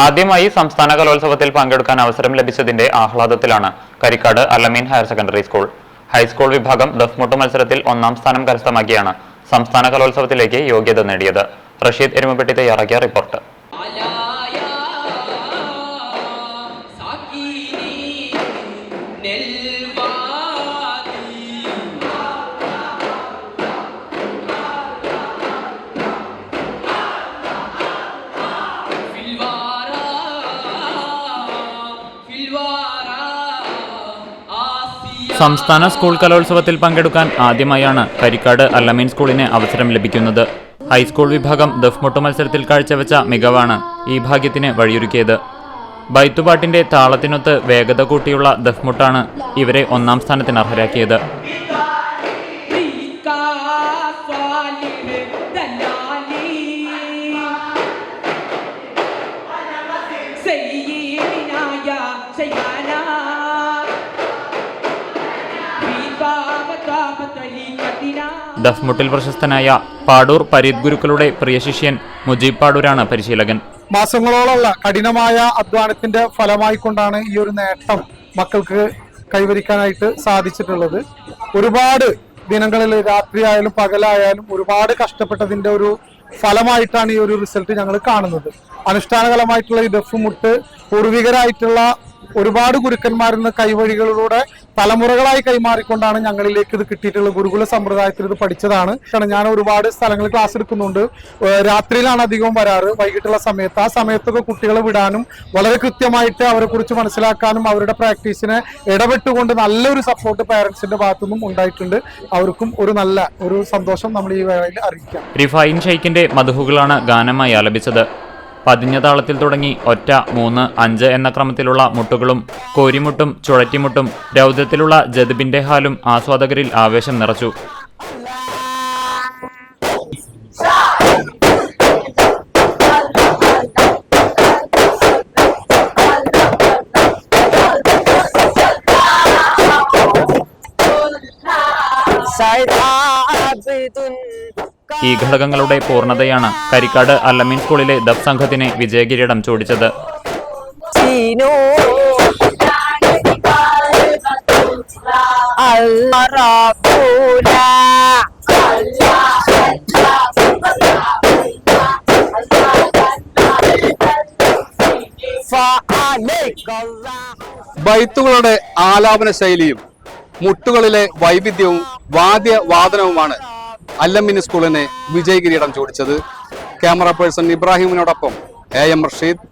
ആദ്യമായി സംസ്ഥാന കലോത്സവത്തിൽ പങ്കെടുക്കാൻ അവസരം ലഭിച്ചതിന്റെ ആഹ്ലാദത്തിലാണ് Karikkad Allameen higher secondary school. High school വിഭാഗം ദഫ്മുട്ട് മത്സരത്തിൽ ഒന്നാം സ്ഥാനം കരസ്ഥമാക്കിയാണ് സംസ്ഥാന കലോത്സവത്തിലേക്ക് യോഗ്യത നേടിയത്. റഷീദ് എരുമപ്പെട്ടി തയ്യാറാക്കിയ റിപ്പോർട്ട്. സംസ്ഥാന സ്കൂൾ കലോത്സവത്തിൽ പങ്കെടുക്കാൻ ആദ്യമായാണ് കരിക്കാട് അല്ലമീൻ സ്കൂളിന് അവസരം ലഭിക്കുന്നത്. ഹൈസ്കൂൾ വിഭാഗം ദഫ്മുട്ട് മത്സരത്തിൽ കാഴ്ചവെച്ച മികവാണ് ഈ ഭാഗ്യത്തിന് വഴിയൊരുക്കിയത്. ബൈത്തുപാട്ടിന്റെ താളത്തിനൊത്ത് വേഗത കൂട്ടിയുള്ള ദഫ്മുട്ടാണ് ഇവരെ ഒന്നാം സ്ഥാനത്തിന് അർഹരാക്കിയത്. ദഫ്മുട്ടിൽ പ്രശസ്തനായ പാടൂർ പരീത് ഗുരുക്കളുടെ പ്രിയ ശിഷ്യൻ മുജീബ് പാടൂരാണ് പരിശീലകൻ. മാസങ്ങളോളമുള്ള കഠിനമായ അധ്വാനത്തിന്റെ ഫലമായിക്കൊണ്ടാണ് ഈ ഒരു നേട്ടം മക്കൾക്ക് കൈവരിക്കാനായിട്ട് സാധിച്ചിട്ടുള്ളത്. ഒരുപാട് ദിനങ്ങളിൽ രാത്രിയായാലും പകലായാലും ഒരുപാട് കഷ്ടപ്പെട്ടതിന്റെ ഒരു ഫലമായിട്ടാണ് ഈ ഒരു റിസൾട്ട് ഞങ്ങൾ കാണുന്നത്. അനുഷ്ഠാനകലമായിട്ടുള്ള ഈ ദഫ്മുട്ട് പൂർവികരായിട്ടുള്ള ഒരുപാട് ഗുരുക്കന്മാരിൽ നിന്ന് കൈവഴികളിലൂടെ തലമുറകളായി കൈമാറിക്കൊണ്ടാണ് ഞങ്ങളിലേക്ക് ഇത് കിട്ടിയിട്ടുള്ളത്. ഗുരുകുല സമ്പ്രദായത്തിൽ ഇത് പഠിച്ചതാണ്. കാരണം ഞാൻ ഒരുപാട് സ്ഥലങ്ങളിൽ ക്ലാസ് എടുക്കുന്നുണ്ട്. രാത്രിയിലാണ് അധികവും വരാറ്, വൈകിട്ടുള്ള സമയത്ത്. ആ സമയത്തൊക്കെ കുട്ടികളെ വിടാനും വളരെ കൃത്യമായിട്ട് അവരെ കുറിച്ച് മനസ്സിലാക്കാനും അവരുടെ പ്രാക്ടീസിനെ ഇടപെട്ടുകൊണ്ട് നല്ലൊരു സപ്പോർട്ട് പാരന്റ്സിന്റെ ഭാഗത്തുനിന്നും ഉണ്ടായിട്ടുണ്ട്. അവർക്കും ഒരു സന്തോഷം നമ്മൾ ഈ വേളയിൽ അറിയിക്കാം. റിഫൈൻ ഷെയ്ഖിന്റെ മധുഹുകളാണ് ഗാനമായി ആലപിച്ചത്. പതിഞ്ഞ താളത്തിൽ തുടങ്ങി ഒറ്റ, 3, 5 എന്ന ക്രമത്തിലുള്ള മുട്ടുകളും കോരിമുട്ടും ചുഴറ്റിമുട്ടും രൗദ്രത്തിലുള്ള ജദ്ബിന്റെ ഹാലും ആസ്വാദകരിൽ ആവേശം നിറച്ചു. ഈ ഘടകങ്ങളുടെ പൂർണ്ണതയാണ് കരിക്കാട് അല്ലമീൻ സ്കൂളിലെ ദഫ് സംഘത്തിന് വിജയകിരീടം ചൂടിച്ചത്. ബൈത്തുകളുടെ ആലാപന ശൈലിയും മുട്ടുകളിലെ വൈവിധ്യവും വാദ്യവാദനവുമാണ് അല്ലമീൻ സ്കൂളിന് വിജയകിരീടം ചൂടിച്ചത്. ക്യാമറ പേഴ്സൺ ഇബ്രാഹിമിനോടൊപ്പം AM റഷീദ്,